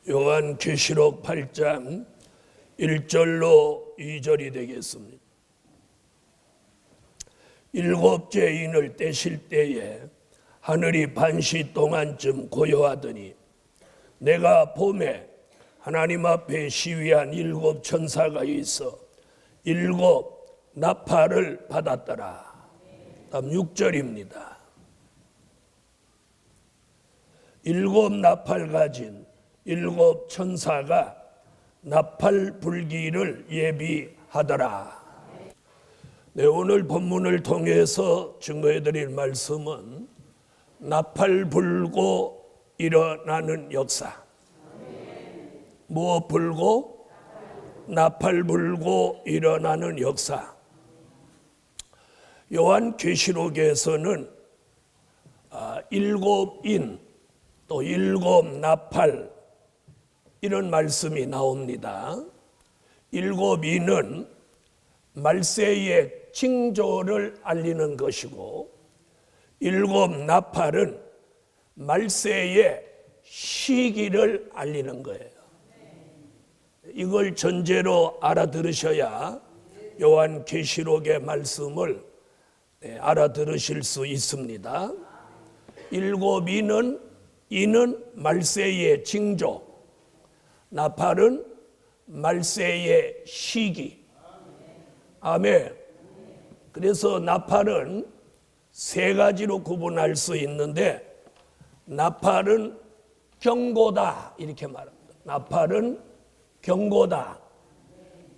요한계시록 8장 1절로 2절이 되겠습니다. 일곱 죄인을 떼실 때에 하늘이 반시 동안쯤 고요하더니 내가 봄에 하나님 앞에 시위한 일곱 천사가 있어 일곱 나팔을 받았더라. 다음 6절입니다. 일곱 나팔 가진 일곱 천사가 나팔 불기를 예비하더라. 네, 오늘 본문을 통해서 증거해드릴 말씀은 나팔 불고 일어나는 역사. 무엇 불고? 나팔 불고 일어나는 역사. 요한계시록에서는 일곱 인 또 일곱 나팔 이런 말씀이 나옵니다. 일곱 인은 말세의 징조를 알리는 것이고 일곱 나팔은 말세의 시기를 알리는 거예요. 이걸 전제로 알아들으셔야 요한계시록의 말씀을 알아들으실 수 있습니다. 일곱 인은 말세의 징조, 나팔은 말세의 시기. 아멘. 그래서 나팔은 세 가지로 구분할 수 있는데 나팔은 경고다 이렇게 말합니다. 나팔은 경고다.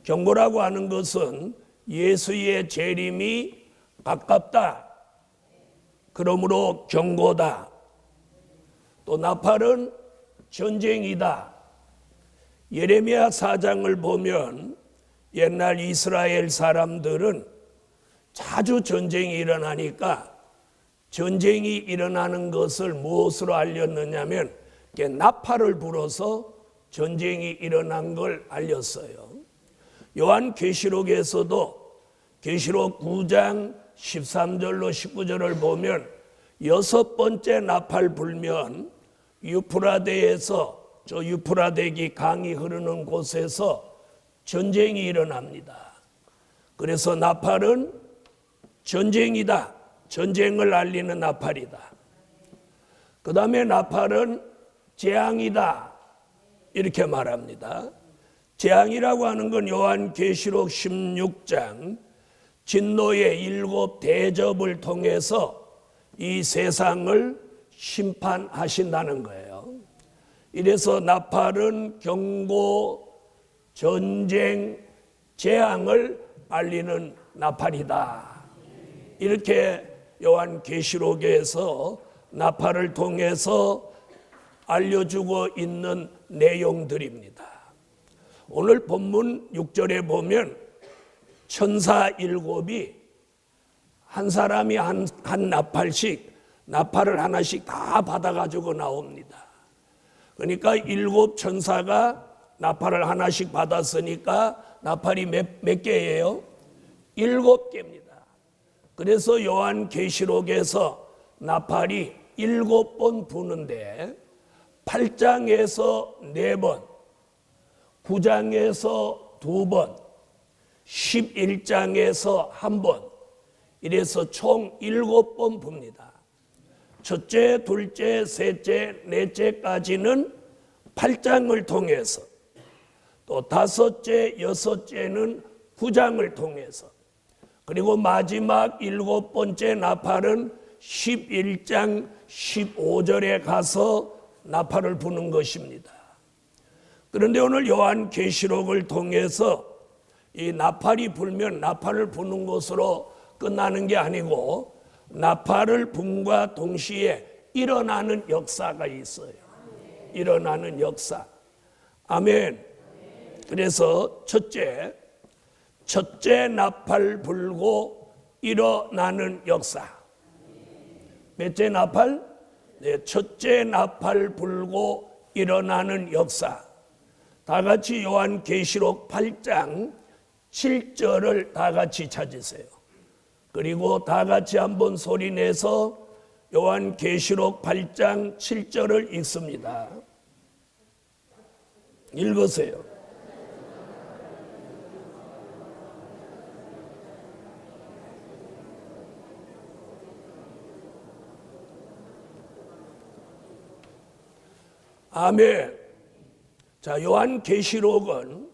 경고라고 하는 것은 예수의 재림이 가깝다. 그러므로 경고다. 또 나팔은 전쟁이다. 예레미야 4장을 보면 옛날 이스라엘 사람들은 자주 전쟁이 일어나니까 전쟁이 일어나는 것을 무엇으로 알렸느냐면 나팔을 불어서 전쟁이 일어난 걸 알렸어요. 요한계시록에서도 계시록 9장 13절로 19절을 보면 여섯 번째 나팔 불면 유프라데에서 저 유프라데기 강이 흐르는 곳에서 전쟁이 일어납니다. 그래서 나팔은 전쟁이다. 전쟁을 알리는 나팔이다. 그 다음에 나팔은 재앙이다. 이렇게 말합니다. 재앙이라고 하는 건 요한계시록 16장 진노의 일곱 대접을 통해서 이 세상을 심판하신다는 거예요. 이래서 나팔은 경고, 전쟁, 재앙을 알리는 나팔이다. 이렇게 요한계시록에서 나팔을 통해서 알려주고 있는 내용들입니다. 오늘 본문 6절에 보면 천사 일곱이 한 사람이 한 나팔씩 나팔을 하나씩 다 받아가지고 나옵니다. 그러니까 일곱 천사가 나팔을 하나씩 받았으니까 나팔이 몇 개예요? 7개입니다. 그래서 요한계시록에서 나팔이 7번 부는데 8장에서 4번, 9장에서 2번, 11장에서 1번 이래서 총 7번 붑니다. 첫째, 둘째, 셋째, 넷째까지는 8장을 통해서 또 다섯째, 여섯째는 9장을 통해서 그리고 마지막 7번째 나팔은 11장 15절에 가서 나팔을 부는 것입니다. 그런데 오늘 요한계시록을 통해서 이 나팔이 불면 나팔을 부는 것으로 끝나는 게 아니고 나팔을 붐과 동시에 일어나는 역사가 있어요. 일어나는 역사. 아멘. 그래서 첫째 나팔 불고 일어나는 역사. 몇째 나팔? 네, 첫째 나팔 불고 일어나는 역사. 다 같이 요한계시록 8장 7절을 다 같이 찾으세요. 그리고 다 같이 한번 소리내서 요한계시록 8장 7절을 읽습니다. 읽으세요. 아멘. 자, 요한계시록은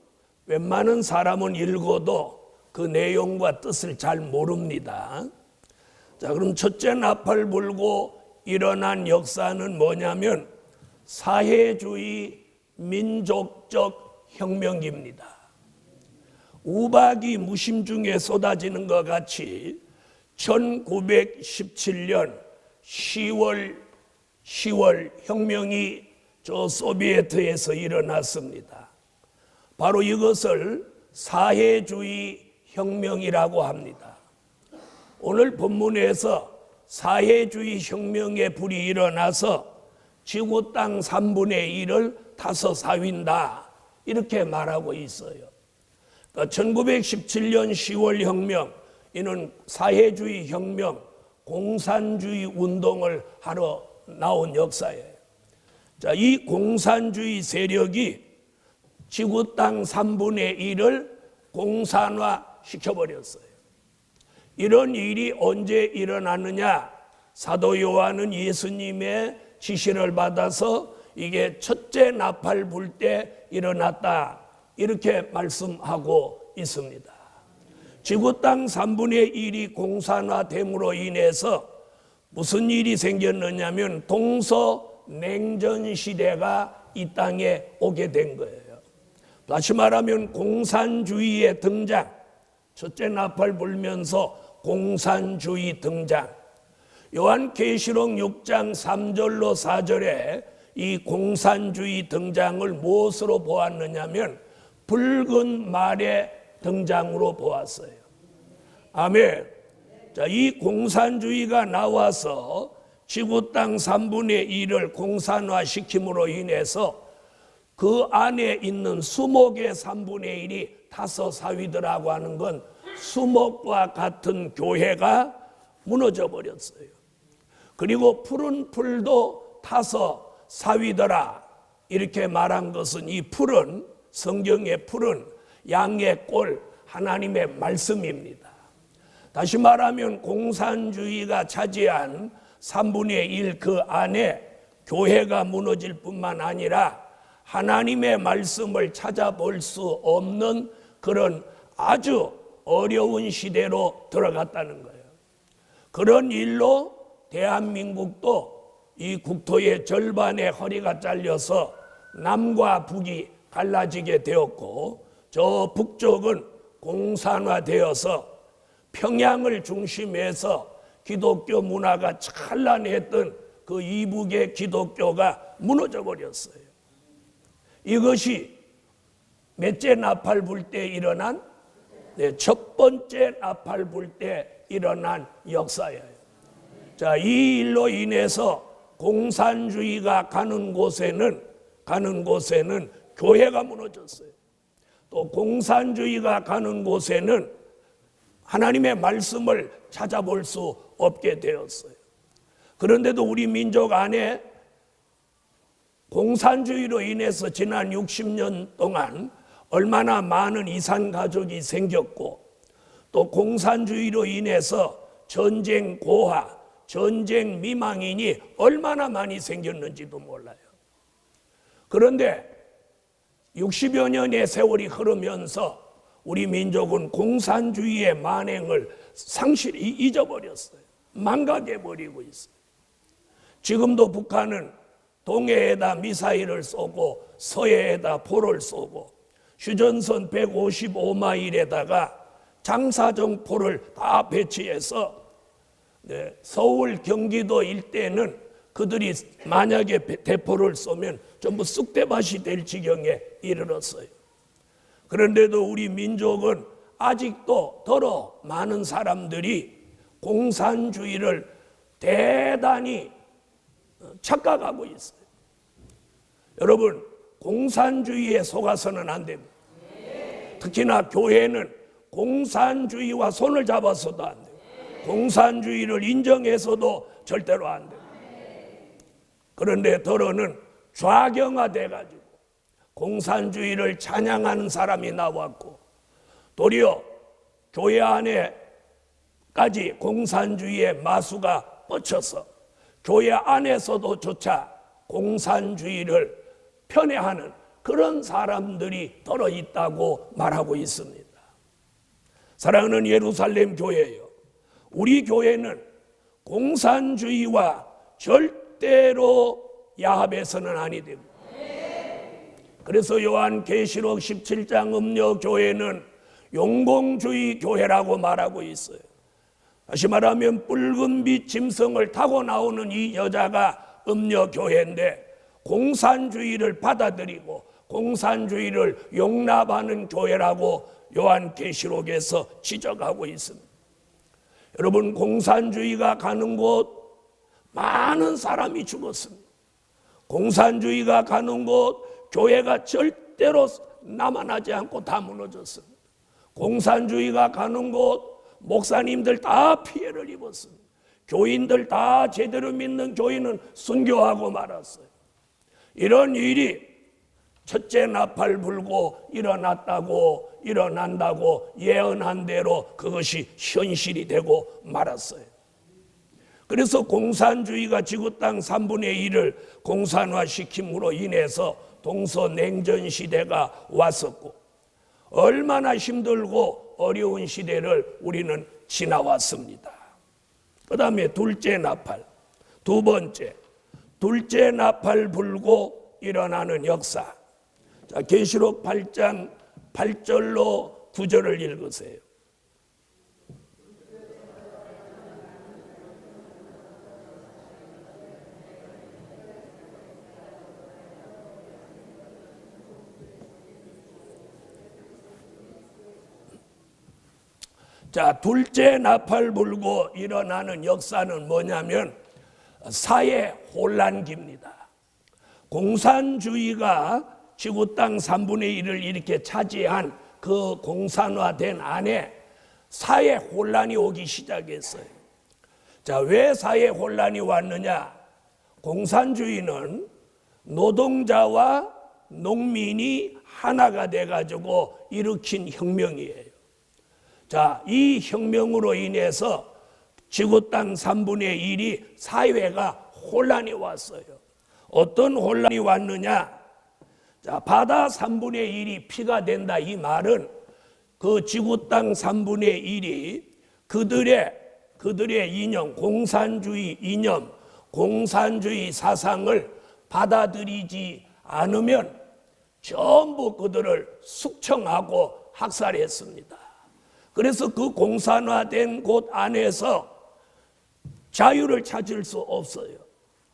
웬만한 사람은 읽어도 그 내용과 뜻을 잘 모릅니다. 자, 그럼 첫째 나팔 불고 일어난 역사는 뭐냐면 사회주의 민족적 혁명기입니다. 우박이 무심중에 쏟아지는 것 같이 1917년 10월 혁명이 저 소비에트에서 일어났습니다. 바로 이것을 사회주의 혁명이라고 합니다. 오늘 본문에서 사회주의 혁명의 불이 일어나서 지구 땅 3분의 1을 타서 사윈다 이렇게 말하고 있어요. 그러니까 1917년 10월 혁명, 이는 사회주의 혁명, 공산주의 운동을 하러 나온 역사예요. 자, 이 공산주의 세력이 지구 땅 3분의 1을 공산화 시켜버렸어요. 이런 일이 언제 일어났느냐? 사도 요한은 예수님의 지시를 받아서 이게 첫째 나팔 불 때 일어났다 이렇게 말씀하고 있습니다. 지구 땅 3분의 1이 공산화됨으로 인해서 무슨 일이 생겼느냐면 동서냉전 시대가 이 땅에 오게 된 거예요. 다시 말하면 공산주의의 등장, 첫째 나팔 불면서 공산주의 등장. 요한계시록 6장 3절로 4절에 이 공산주의 등장을 무엇으로 보았느냐면 붉은 말의 등장으로 보았어요. 아멘. 자, 이 공산주의가 나와서 지구 땅 3분의 1을 공산화 시킴으로 인해서 그 안에 있는 수목의 3분의 1이 타서 사위더라고 하는 건 수목과 같은 교회가 무너져 버렸어요. 그리고 푸른 풀도 타서 사위더라 이렇게 말한 것은 이 풀은, 성경의 풀은 양의 꼴, 하나님의 말씀입니다. 다시 말하면 공산주의가 차지한 3분의 1 그 안에 교회가 무너질 뿐만 아니라 하나님의 말씀을 찾아볼 수 없는 그런 아주 어려운 시대로 들어갔다는 거예요. 그런 일로 대한민국도 이 국토의 절반의 허리가 잘려서 남과 북이 갈라지게 되었고, 저 북쪽은 공산화되어서 평양을 중심해서 기독교 문화가 찬란했던 그 이북의 기독교가 무너져 버렸어요. 이것이 몇째 나팔 불 때 일어난 첫 번째 나팔 불 때 일어난 역사예요. 자, 이 일로 인해서 공산주의가 가는 곳에는 교회가 무너졌어요. 또 공산주의가 가는 곳에는 하나님의 말씀을 찾아볼 수 없게 되었어요. 그런데도 우리 민족 안에 공산주의로 인해서 지난 60년 동안 얼마나 많은 이산 가족이 생겼고, 또 공산주의로 인해서 전쟁 고화, 전쟁 미망인이 얼마나 많이 생겼는지도 몰라요. 그런데 60여 년의 세월이 흐르면서 우리 민족은 공산주의의 만행을 상실히 잊어버렸어요. 망각해버리고 있어요. 지금도 북한은 동해에다 미사일을 쏘고 서해에다 포를 쏘고 휴전선 155마일에다가 장사정포를 다 배치해서 서울 경기도 일대는 그들이 만약에 대포를 쏘면 전부 쑥대밭이 될 지경에 이르렀어요. 그런데도 우리 민족은 아직도 더러 많은 사람들이 공산주의를 대단히 착각하고 있어요. 여러분, 공산주의에 속아서는 안 됩니다. 특히나 교회는 공산주의와 손을 잡아서도 안 돼요. 공산주의를 인정해서도 절대로 안 돼요. 그런데 더러는 좌경화돼 가지고 공산주의를 찬양하는 사람이 나왔고, 도리어 교회 안에까지 공산주의의 마수가 뻗쳐서 교회 안에서도 조차 공산주의를 편애하는 그런 사람들이 들어있다고 말하고 있습니다. 사랑하는 예루살렘 교회요, 우리 교회는 공산주의와 절대로 야합해서는 아니 됩니다. 그래서 요한계시록 17장 음녀교회는 용공주의 교회라고 말하고 있어요. 다시 말하면 붉은 빛 짐승을 타고 나오는 이 여자가 음녀교회인데, 공산주의를 받아들이고 공산주의를 용납하는 교회라고 요한계시록에서 지적하고 있습니다. 여러분, 공산주의가 가는 곳 많은 사람이 죽었습니다. 공산주의가 가는 곳 교회가 절대로 남아나지 않고 다 무너졌습니다. 공산주의가 가는 곳 목사님들 다 피해를 입었습니다. 교인들 다 제대로 믿는 교인은 순교하고 말았어요. 이런 일이 첫째 나팔 불고 일어난다고 예언한 대로 그것이 현실이 되고 말았어요. 그래서 공산주의가 지구 땅 3분의 1을 공산화시킴으로 인해서 동서냉전 시대가 왔었고, 얼마나 힘들고 어려운 시대를 우리는 지나왔습니다. 그 다음에 둘째 나팔, 두 번째, 둘째 나팔 불고 일어나는 역사. 자, 계시록 8장 8절로 9절을 읽으세요. 자, 둘째 나팔 불고 일어나는 역사는 뭐냐면 사회 혼란기입니다. 공산주의가 지구 땅 3분의 1을 이렇게 차지한 그 공산화된 안에 사회 혼란이 오기 시작했어요. 자, 왜 사회 혼란이 왔느냐? 공산주의는 노동자와 농민이 하나가 돼가지고 일으킨 혁명이에요. 자, 이 혁명으로 인해서 지구 땅 3분의 1이 사회가 혼란이 왔어요. 어떤 혼란이 왔느냐? 자, 바다 3분의 1이 피가 된다. 이 말은 그 지구 땅 3분의 1이 그들의 이념, 공산주의 이념, 공산주의 사상을 받아들이지 않으면 전부 그들을 숙청하고 학살했습니다. 그래서 그 공산화된 곳 안에서 자유를 찾을 수 없어요.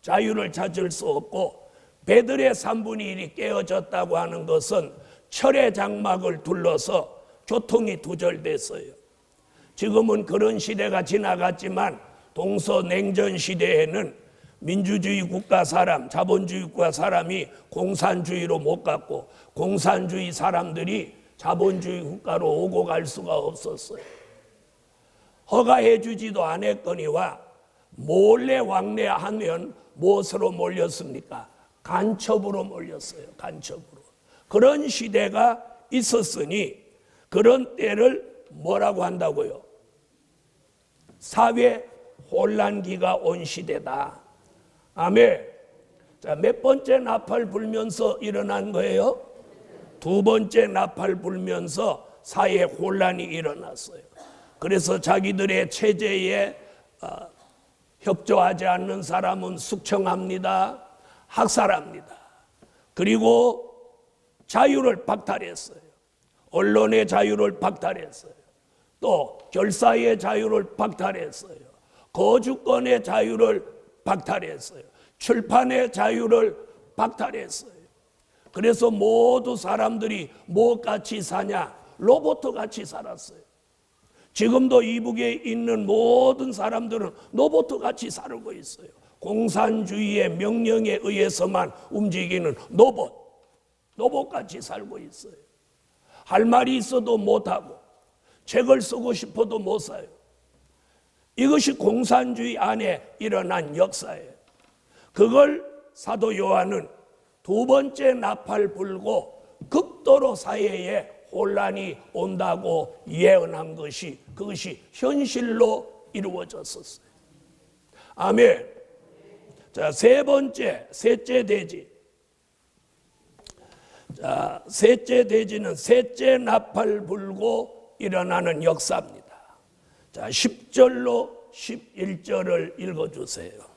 자유를 찾을 수 없고, 배들의 3분의 1이 깨어졌다고 하는 것은 철의 장막을 둘러서 교통이 두절됐어요. 지금은 그런 시대가 지나갔지만 동서냉전 시대에는 민주주의 국가 사람, 자본주의 국가 사람이 공산주의로 못 갔고, 공산주의 사람들이 자본주의 국가로 오고 갈 수가 없었어요. 허가해 주지도 않았거니와 몰래 왕래하면 무엇으로 몰렸습니까? 간첩으로 몰렸어요. 간첩으로. 그런 시대가 있었으니 그런 때를 뭐라고 한다고요? 사회 혼란기가 온 시대다. 아멘. 자, 몇 번째 나팔 불면서 일어난 거예요? 두 번째 나팔 불면서 사회 혼란이 일어났어요. 그래서 자기들의 체제에 협조하지 않는 사람은 숙청합니다. 학살합니다. 그리고 자유를 박탈했어요. 언론의 자유를 박탈했어요. 또 결사의 자유를 박탈했어요. 거주권의 자유를 박탈했어요. 출판의 자유를 박탈했어요. 그래서 모두 사람들이 뭐같이 사냐? 로봇같이 살았어요. 지금도 이북에 있는 모든 사람들은 로봇같이 살고 있어요. 공산주의의 명령에 의해서만 움직이는 로봇같이 살고 있어요. 할 말이 있어도 못하고, 책을 쓰고 싶어도 못 써요. 이것이 공산주의 안에 일어난 역사예요. 그걸 사도 요한은 두 번째 나팔 불고 극도로 사회에 혼란이 온다고 예언한 것이 그것이 현실로 이루어졌었어요. 아멘. 자, 세 번째, 셋째 대지. 자, 셋째 대지는 셋째 나팔 불고 일어나는 역사입니다. 자, 10절로 11절을 읽어주세요.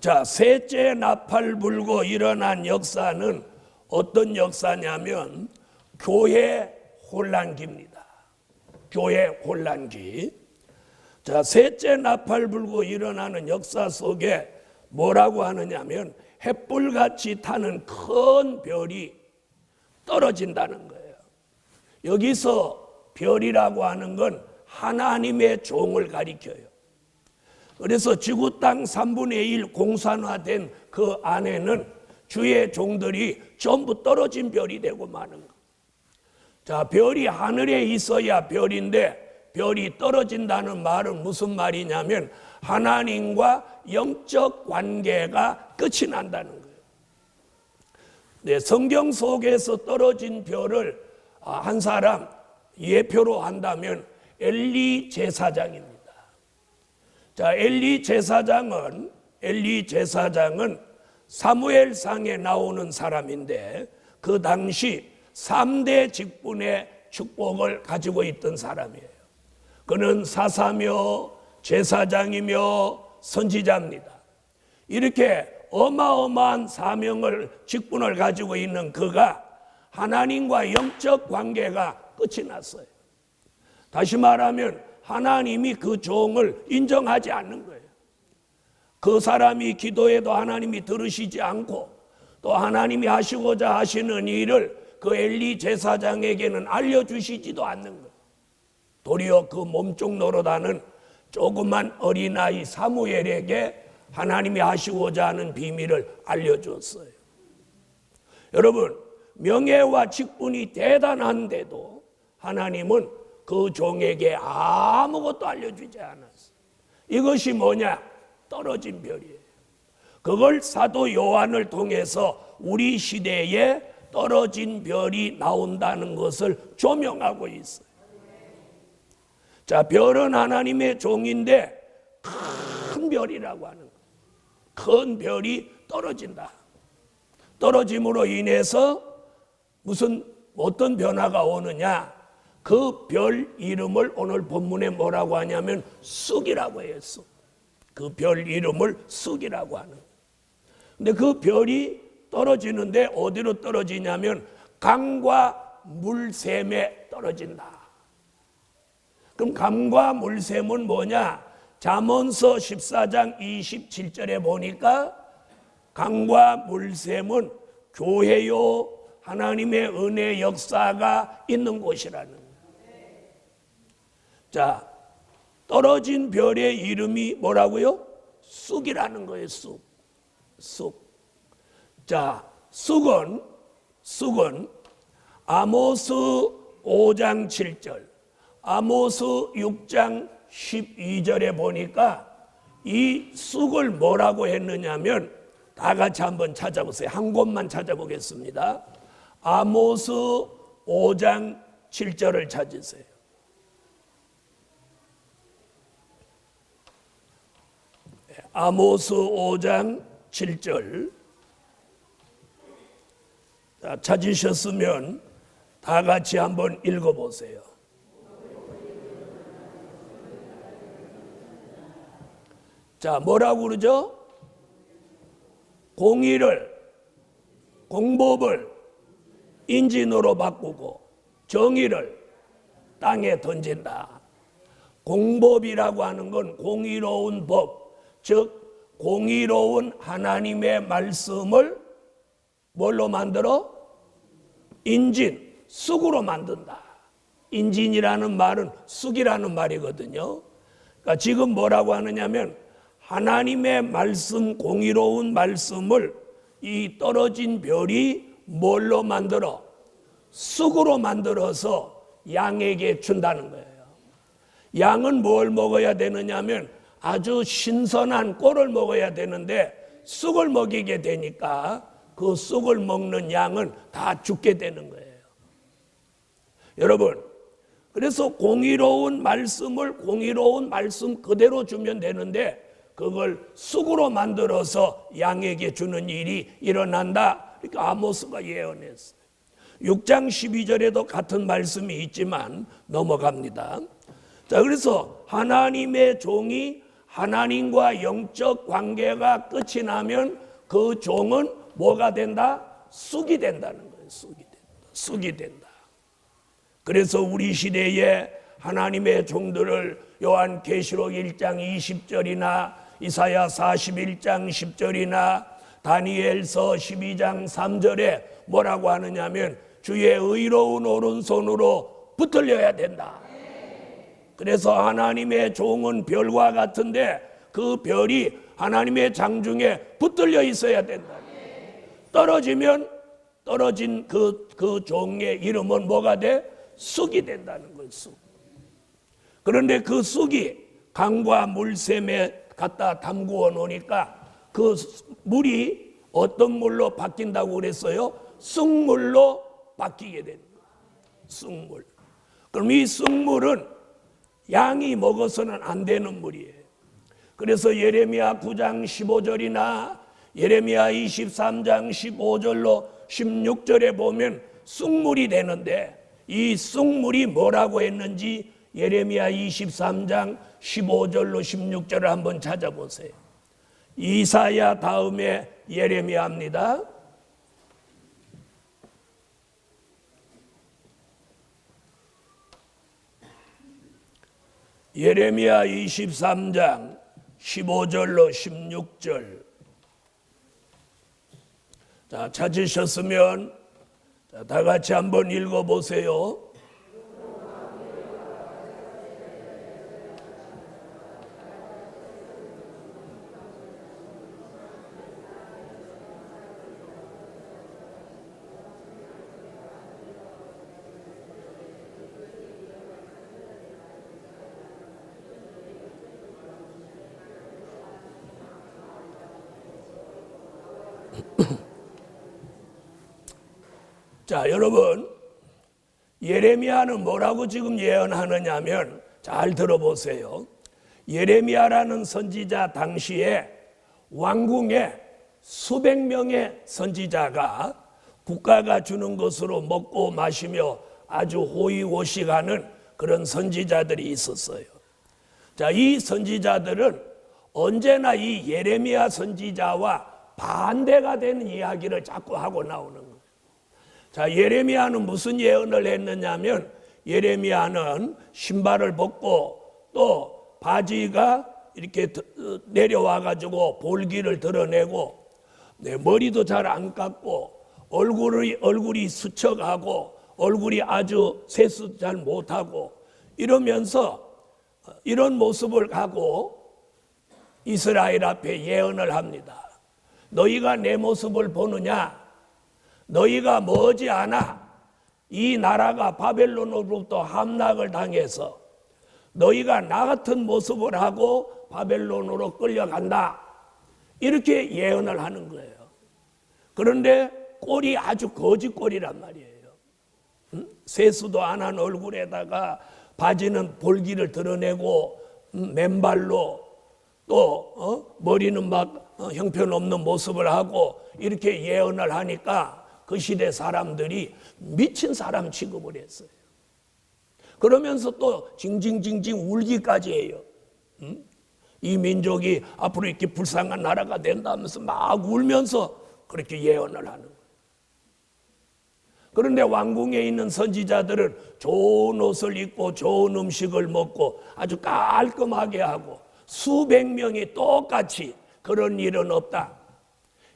자, 셋째 나팔 불고 일어난 역사는 어떤 역사냐면 교회 혼란기입니다. 교회 혼란기. 자, 셋째 나팔 불고 일어나는 역사 속에 뭐라고 하느냐면 햇불같이 타는 큰 별이 떨어진다는 거예요. 여기서 별이라고 하는 건 하나님의 종을 가리켜요. 그래서 지구 땅 3분의 1 공산화된 그 안에는 주의 종들이 전부 떨어진 별이 되고 마는 것. 자, 별이 하늘에 있어야 별인데 별이 떨어진다는 말은 무슨 말이냐면 하나님과 영적 관계가 끝이 난다는 거예요. 네, 성경 속에서 떨어진 별을 한 사람 예표로 한다면 엘리 제사장입니다. 자, 엘리 제사장은 사무엘상에 나오는 사람인데 그 당시 3대 직분의 축복을 가지고 있던 사람이에요. 그는 사사며 제사장이며 선지자입니다. 이렇게 어마어마한 사명을 직분을 가지고 있는 그가 하나님과 영적 관계가 끝이 났어요. 다시 말하면 하나님이 그 종을 인정하지 않는 거예요. 그 사람이 기도해도 하나님이 들으시지 않고 또 하나님이 하시고자 하시는 일을 그 엘리 제사장에게는 알려주시지도 않는 거예요. 도리어 그 몸종 노릇하는 조그만 어린아이 사무엘에게 하나님이 하시고자 하는 비밀을 알려줬어요. 여러분, 명예와 직분이 대단한데도 하나님은 그 종에게 아무것도 알려주지 않았어요. 이것이 뭐냐? 떨어진 별이에요. 그걸 사도 요한을 통해서 우리 시대에 떨어진 별이 나온다는 것을 조명하고 있어요. 자, 별은 하나님의 종인데 큰 별이라고 하는 거예요. 큰 별이 떨어진다. 떨어짐으로 인해서 어떤 변화가 오느냐? 그 별 이름을 오늘 본문에 뭐라고 하냐면 쑥이라고 해요. 쑥. 그 별 이름을 쑥이라고 하는. 근데 그 별이 떨어지는데 어디로 떨어지냐면 강과 물샘에 떨어진다. 그럼 강과 물샘은 뭐냐? 잠언서 14장 27절에 보니까 강과 물샘은 교회요 하나님의 은혜 역사가 있는 곳이라는 거예요. 자, 떨어진 별의 이름이 뭐라고요? 쑥이라는 거예요. 쑥. 자, 쑥은 아모스 5장 7절, 아모스 6장 12절에 보니까 이 쑥을 뭐라고 했느냐면 다 같이 한번 찾아보세요. 한 곳만 찾아보겠습니다. 아모스 5장 7절을 찾으세요. 아모스 5장 7절 찾으셨으면 다 같이 한번 읽어보세요. 자, 뭐라고 그러죠? 공법을 인진으로 바꾸고 정의를 땅에 던진다. 공법이라고 하는 건 공의로운 법, 즉 공의로운 하나님의 말씀을 뭘로 만들어? 인진, 쑥으로 만든다. 인진이라는 말은 쑥이라는 말이거든요. 그러니까 지금 뭐라고 하느냐면 하나님의 말씀, 공의로운 말씀을 이 떨어진 별이 뭘로 만들어? 쑥으로 만들어서 양에게 준다는 거예요. 양은 뭘 먹어야 되느냐면 아주 신선한 꼴을 먹어야 되는데 쑥을 먹이게 되니까 그 쑥을 먹는 양은 다 죽게 되는 거예요. 여러분, 그래서 공의로운 말씀을 공의로운 말씀 그대로 주면 되는데 그걸 쑥으로 만들어서 양에게 주는 일이 일어난다. 이렇게 아모스가 예언했어요. 6장 12절에도 같은 말씀이 있지만 넘어갑니다. 자, 그래서 하나님의 종이 하나님과 영적 관계가 끝이 나면 그 종은 뭐가 된다? 쑥이 된다는 거예요. 쑥이 된다. 쑥이 된다. 그래서 우리 시대에 하나님의 종들을 요한계시록 1장 20절이나 이사야 41장 10절이나 다니엘서 12장 3절에 뭐라고 하느냐면 주의 의로운 오른손으로 붙들려야 된다. 그래서 하나님의 종은 별과 같은데 그 별이 하나님의 장중에 붙들려 있어야 된다. 떨어지면 떨어진 그 종의 이름은 뭐가 돼? 쑥이 된다는 거예요. 쑥. 그런데 그 쑥이 강과 물샘에 갖다 담그어 놓으니까 그 물이 어떤 물로 바뀐다고 그랬어요? 쑥물로 바뀌게 됩니다. 쑥물. 그럼 이 쑥물은 양이 먹어서는 안 되는 물이에요. 그래서 예레미야 9장 15절이나 예레미야 23장 15절로 16절에 보면 쑥물이 되는데 이 쑥물이 뭐라고 했는지 예레미야 23장 15절로 16절을 한번 찾아보세요. 이사야 다음에 예레미야입니다. 예레미야 23장 15절로 16절. 자, 찾으셨으면 다 같이 한번 읽어보세요. 자, 여러분, 예레미야는 뭐라고 지금 예언하느냐면 잘 들어보세요. 예레미야라는 선지자 당시에 왕궁에 수백 명의 선지자가 국가가 주는 것으로 먹고 마시며 아주 호의호식하는 그런 선지자들이 있었어요. 자, 이 선지자들은 언제나 이 예레미야 선지자와 반대가 되는 이야기를 자꾸 하고 나오는 거예요. 자, 예레미야는 무슨 예언을 했느냐면 예레미야는 신발을 벗고 또 바지가 이렇게 내려와 가지고 볼기를 드러내고 머리도 잘 안 깎고 얼굴이 수척하고 얼굴이 아주 세수 잘 못하고 이러면서 이런 모습을 하고 이스라엘 앞에 예언을 합니다. 너희가 내 모습을 보느냐? 너희가 머지않아 이 나라가 바벨론으로부터 함락을 당해서 너희가 나 같은 모습을 하고 바벨론으로 끌려간다. 이렇게 예언을 하는 거예요. 그런데 꼴이 아주 거짓꼴이란 말이에요. 세수도 안 한 얼굴에다가 바지는 볼기를 드러내고 맨발로 또 머리는 막 형편없는 모습을 하고 이렇게 예언을 하니까 그 시대 사람들이 미친 사람 취급을 했어요. 그러면서 또 징징징징 울기까지 해요. 이 민족이 앞으로 이렇게 불쌍한 나라가 된다면서 막 울면서 그렇게 예언을 하는 거예요. 그런데 왕궁에 있는 선지자들은 좋은 옷을 입고 좋은 음식을 먹고 아주 깔끔하게 하고 수백 명이 똑같이 그런 일은 없다.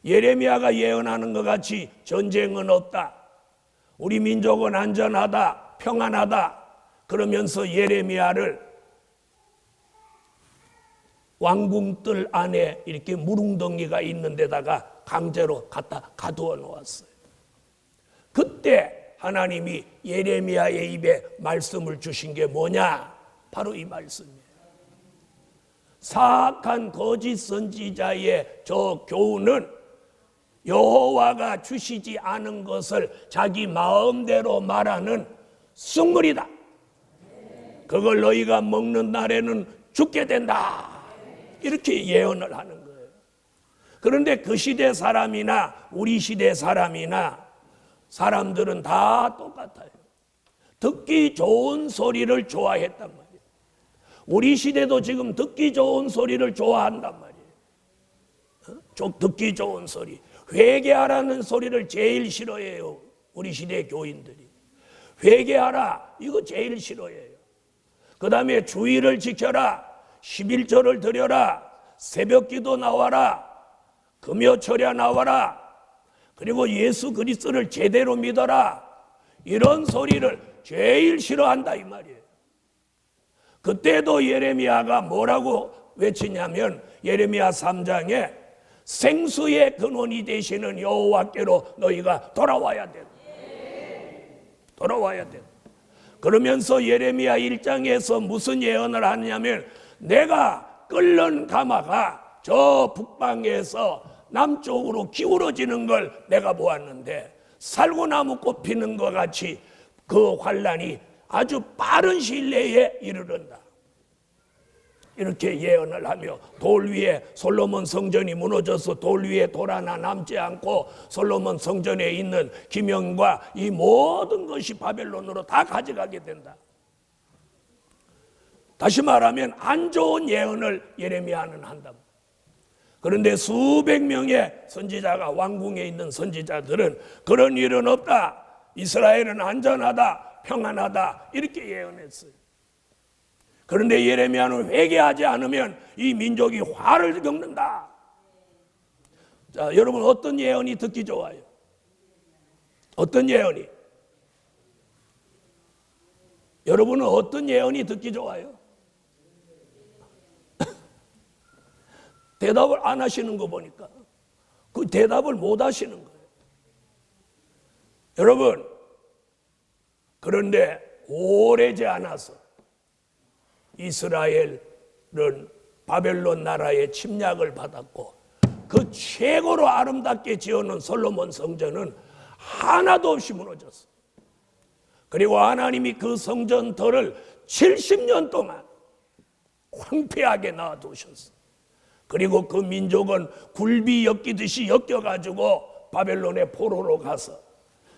예레미야가 예언하는 것 같이 전쟁은 없다. 우리 민족은 안전하다, 평안하다. 그러면서 예레미야를 왕궁뜰 안에 이렇게 무릉덩이가 있는 데다가 강제로 갖다 가두어 놓았어요. 그때 하나님이 예레미야의 입에 말씀을 주신 게 뭐냐? 바로 이 말씀이에요. 사악한 거짓 선지자의 저 교훈은 여호와가 주시지 않은 것을 자기 마음대로 말하는 쑥물이다. 그걸 너희가 먹는 날에는 죽게 된다. 이렇게 예언을 하는 거예요. 그런데 그 시대 사람이나 우리 시대 사람이나 사람들은 다 똑같아요. 듣기 좋은 소리를 좋아했단 말이에요. 우리 시대도 지금 듣기 좋은 소리를 좋아한단 말이에요. 듣기 좋은 소리. 회개하라는 소리를 제일 싫어해요. 우리 시대 교인들이. 회개하라, 이거 제일 싫어해요. 그 다음에 주의를 지켜라, 11조를 드려라, 새벽기도 나와라, 금요철야 나와라, 그리고 예수 그리스도를 제대로 믿어라, 이런 소리를 제일 싫어한다 이 말이에요. 그때도 예레미야가 뭐라고 외치냐면 예레미야 3장에 생수의 근원이 되시는 여호와께로 너희가 돌아와야 된다. 돌아와야 된다. 그러면서 예레미야 1장에서 무슨 예언을 하냐면 내가 끓는 가마가 저 북방에서 남쪽으로 기울어지는 걸 내가 보았는데 살구나무 꽃 피는 것 같이 그 환란이 아주 빠른 시일 내에 이르른다. 이렇게 예언을 하며 돌 위에 솔로몬 성전이 무너져서 돌 위에 돌 하나 남지 않고 솔로몬 성전에 있는 기명과 이 모든 것이 바벨론으로 다 가져가게 된다. 다시 말하면 안 좋은 예언을 예레미야는 한다. 그런데 수백 명의 선지자가 왕궁에 있는 선지자들은 그런 일은 없다. 이스라엘은 안전하다, 평안하다 이렇게 예언했어요. 그런데 예레미야는 회개하지 않으면 이 민족이 화를 겪는다. 자, 여러분 어떤 예언이 듣기 좋아요? 어떤 예언이? 여러분은 어떤 예언이 듣기 좋아요? 대답을 안 하시는 거 보니까 그 대답을 못 하시는 거예요. 여러분, 그런데 오래지 않아서 이스라엘은 바벨론 나라의 침략을 받았고 그 최고로 아름답게 지어놓은 솔로몬 성전은 하나도 없이 무너졌어요. 그리고 하나님이 그 성전터를 70년 동안 황폐하게 놔두셨어요. 그리고 그 민족은 굴비 엮이듯이 엮여가지고 바벨론의 포로로 가서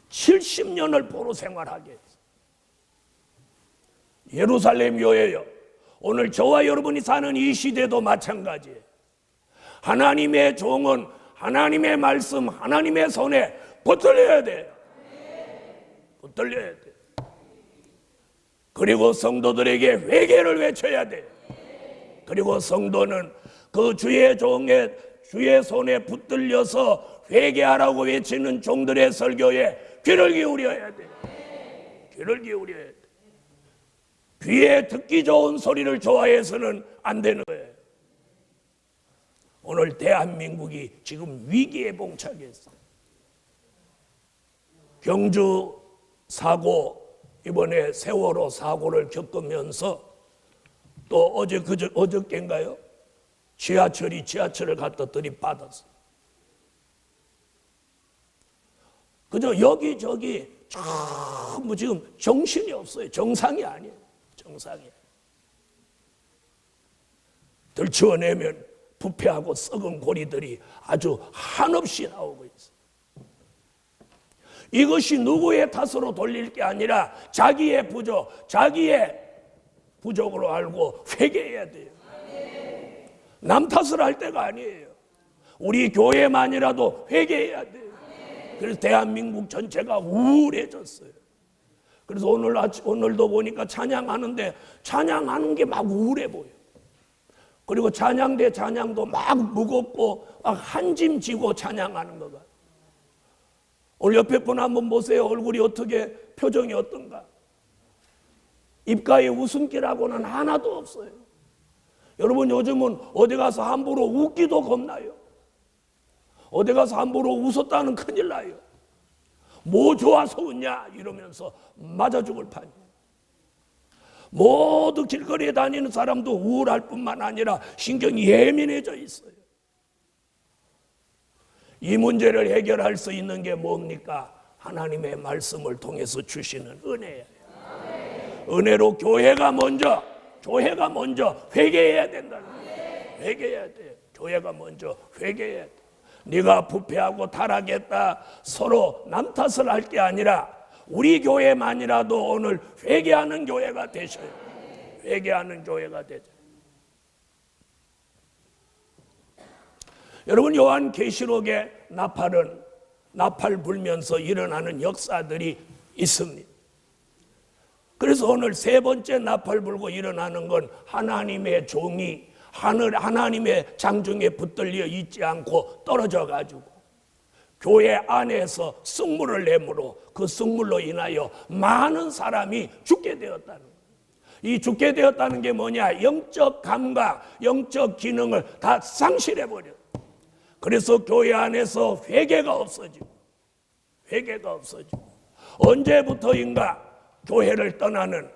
70년을 포로 생활하게 했어요. 예루살렘 교회요, 오늘 저와 여러분이 사는 이 시대도 마찬가지예요. 하나님의 종은 하나님의 말씀, 하나님의 손에 붙들려야 돼요. 붙들려야 돼요. 그리고 성도들에게 회개를 외쳐야 돼요. 그리고 성도는 그 주의 종의 주의 손에 붙들려서 회개하라고 외치는 종들의 설교에 귀를 기울여야 돼요. 귀를 기울여야 돼요. 귀에 듣기 좋은 소리를 좋아해서는 안 되는 거예요. 오늘 대한민국이 지금 위기에 봉착했어. 경주 사고, 이번에 세월호 사고를 겪으면서 또 어저께인가요? 지하철을 갖다 들이받았어. 그저 여기저기 전부 지금 정신이 없어요. 정상이 아니에요. 정상이. 들추어내면 부패하고 썩은 고리들이 아주 한없이 나오고 있어요. 이것이 누구의 탓으로 돌릴 게 아니라 자기의 부족으로 알고 회개해야 돼요. 남 탓을 할 때가 아니에요. 우리 교회만이라도 회개해야 돼요. 그래서 대한민국 전체가 우울해졌어요. 그래서 오늘도 보니까 찬양하는데 찬양하는 게 막 우울해 보여. 그리고 찬양도 막 무겁고 막 한 짐 지고 찬양하는 거가. 오늘 옆에 분 한번 보세요. 얼굴이 어떻게, 표정이 어떤가. 입가에 웃음기라고는 하나도 없어요. 여러분, 요즘은 어디 가서 함부로 웃기도 겁나요. 어디 가서 함부로 웃었다는 큰일 나요. 뭐 좋아서 웃냐 이러면서 맞아 죽을 판이에요. 모두 길거리에 다니는 사람도 우울할 뿐만 아니라 신경이 예민해져 있어요. 이 문제를 해결할 수 있는 게 뭡니까? 하나님의 말씀을 통해서 주시는 은혜예요. 은혜로 교회가 먼저 회개해야 된다는 거예요. 회개해야 돼요. 교회가 먼저 회개해야 돼. 네가 부패하고 타락했다 서로 남 탓을 할 게 아니라 우리 교회만이라도 오늘 회개하는 교회가 되셔요. 회개하는 교회가 되죠. 여러분, 요한계시록에 나팔 불면서 일어나는 역사들이 있습니다. 그래서 오늘 세 번째 나팔 불고 일어나는 건 하나님의 종이 하나님의 장중에 붙들려 있지 않고 떨어져 가지고 교회 안에서 쑥물을 내므로 그 쑥물로 인하여 많은 사람이 죽게 되었다는 거예요. 이 죽게 되었다는 게 뭐냐? 영적 감각, 영적 기능을 다 상실해버려요. 그래서 교회 안에서 회개가 없어지고 언제부터인가 교회를 떠나는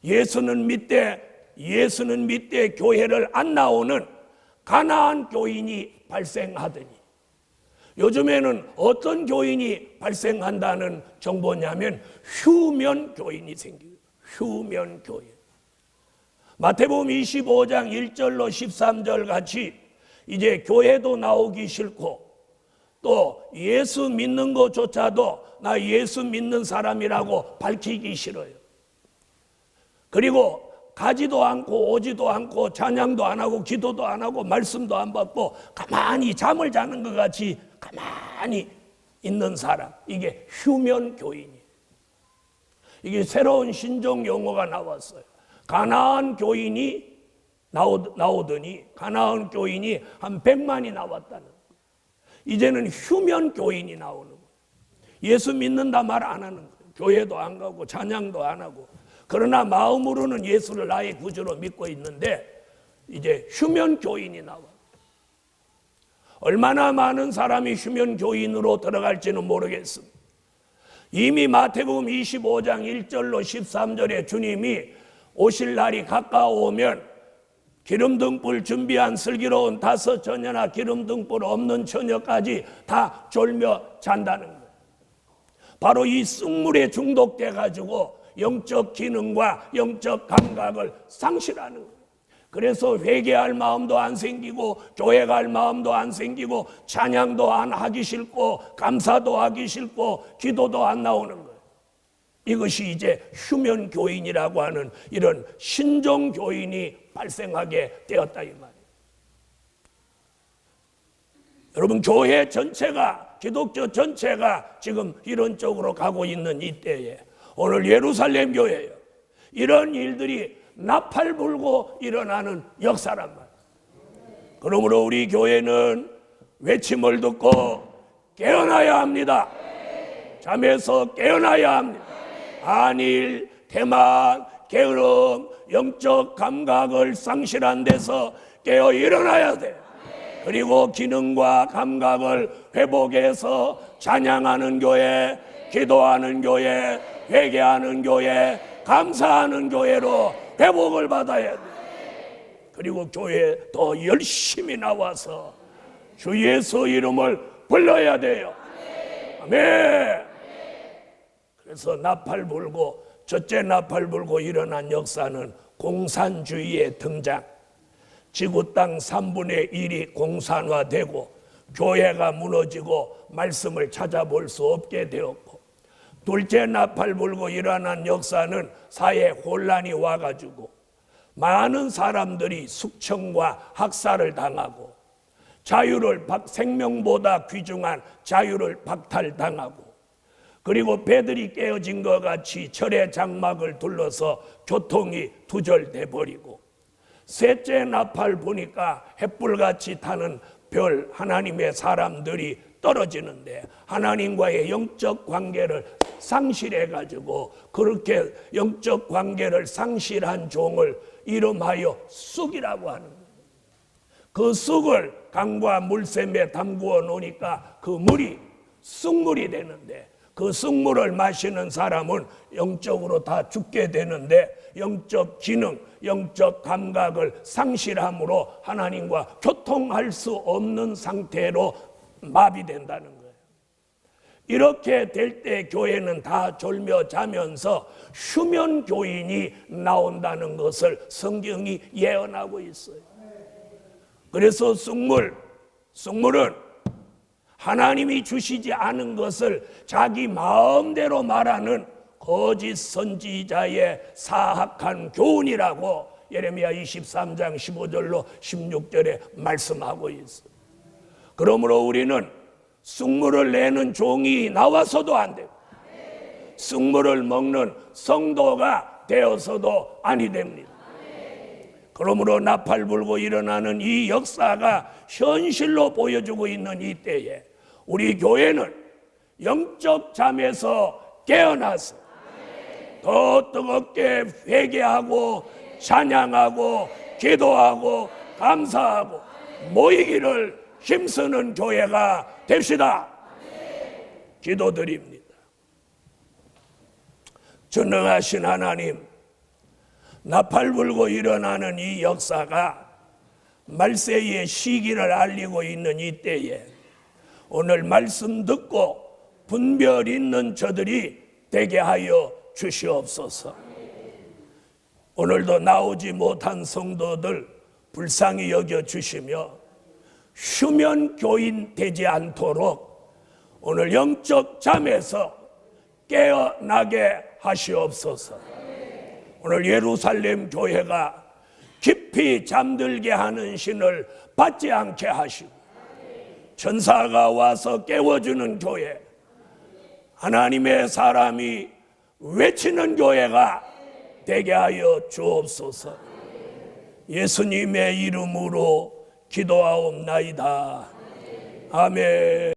예수는 믿되 교회를 안 나오는 가나안 교인이 발생하더니 요즘에는 어떤 교인이 발생한다는 정보냐면 휴면 교인이 생겨요. 휴면 교인. 마태복음 25장 1절로 13절 같이 이제 교회도 나오기 싫고 또 예수 믿는 것조차도 나 예수 믿는 사람이라고 밝히기 싫어요. 그리고 가지도 않고 오지도 않고 찬양도 안 하고 기도도 안 하고 말씀도 안 받고 가만히 잠을 자는 것 같이 가만히 있는 사람, 이게 휴면 교인이에요. 이게 새로운 신종 용어가 나왔어요. 가나안 교인이 나오더니 가나안 교인이 한 100만이 나왔다는 거예요. 이제는 휴면 교인이 나오는 거예요. 예수 믿는다 말 안 하는 거예요. 교회도 안 가고 찬양도 안 하고, 그러나 마음으로는 예수를 나의 구주로 믿고 있는데 이제 휴면 교인이 나와요. 얼마나 많은 사람이 휴면 교인으로 들어갈지는 모르겠습니다. 이미 마태복음 25장 1절로 13절에 주님이 오실 날이 가까워오면 기름등불 준비한 슬기로운 5 처녀나 기름등불 없는 처녀까지 다 졸며 잔다는 거예요. 바로 이 쑥물에 중독돼 가지고 영적 기능과 영적 감각을 상실하는 거예요. 그래서 회개할 마음도 안 생기고 교회 갈 마음도 안 생기고 찬양도 안 하기 싫고 감사도 하기 싫고 기도도 안 나오는 거예요. 이것이 이제 휴면 교인이라고 하는 이런 신종 교인이 발생하게 되었다 이 말이에요. 여러분, 교회 전체가, 기독교 전체가 지금 이런 쪽으로 가고 있는 이때에 오늘 예루살렘 교회예요. 이런 일들이 나팔 불고 일어나는 역사란 말이에요. 그러므로 우리 교회는 외침을 듣고 깨어나야 합니다. 잠에서 깨어나야 합니다. 안일, 태만, 게으름, 영적 감각을 상실한 데서 깨어 일어나야 돼요. 그리고 기능과 감각을 회복해서 찬양하는 교회, 기도하는 교회, 회개하는 교회, 감사하는 교회로 회복을 받아야 돼요. 그리고 교회에 더 열심히 나와서 주 예수 이름을 불러야 돼요. 아멘. 그래서 나팔 불고, 첫째 나팔 불고 일어난 역사는 공산주의의 등장. 지구 땅 3분의 1이 공산화되고 교회가 무너지고 말씀을 찾아볼 수 없게 되었고, 둘째 나팔 불고 일어난 역사는 사회 혼란이 와가지고 많은 사람들이 숙청과 학살을 당하고 생명보다 귀중한 자유를 박탈당하고, 그리고 배들이 깨어진 것 같이 철의 장막을 둘러서 교통이 두절돼 버리고, 셋째 나팔 보니까 햇불같이 타는 별 하나님의 사람들이 떨어지는데 하나님과의 영적 관계를 상실해가지고, 그렇게 영적 관계를 상실한 종을 이름하여 쑥이라고 하는 거예요. 그 쑥을 강과 물샘에 담그어 놓으니까 그 물이 쑥물이 되는데, 그 쑥물을 마시는 사람은 영적으로 다 죽게 되는데 영적 기능, 영적 감각을 상실함으로 하나님과 교통할 수 없는 상태로 마비된다는 거예요. 이렇게 될 때 교회는 다 졸며 자면서 수면 교인이 나온다는 것을 성경이 예언하고 있어요. 그래서 쑥물은 하나님이 주시지 않은 것을 자기 마음대로 말하는 거짓 선지자의 사악한 교훈이라고 예레미야 23장 15절로 16절에 말씀하고 있어요. 그러므로 우리는 쑥물을 내는 종이 나와서도 안 되고 쑥물을 먹는 성도가 되어서도 아니 됩니다. 그러므로 나팔 불고 일어나는 이 역사가 현실로 보여주고 있는 이 때에 우리 교회는 영적 잠에서 깨어나서 더 뜨겁게 회개하고 찬양하고 기도하고 감사하고 모이기를 힘쓰는 교회가 됩시다. 기도드립니다. 전능하신 하나님, 나팔 불고 일어나는 이 역사가 말세의 시기를 알리고 있는 이 때에 오늘 말씀 듣고 분별 있는 저들이 되게 하여 주시옵소서. 오늘도 나오지 못한 성도들 불쌍히 여겨 주시며 수면 교인 되지 않도록 오늘 영적 잠에서 깨어나게 하시옵소서. 오늘 예루살렘 교회가 깊이 잠들게 하는 신을 받지 않게 하시고 천사가 와서 깨워주는 교회, 하나님의 사람이 외치는 교회가 되게 하여 주옵소서. 예수님의 이름으로 기도하옵나이다. 아멘.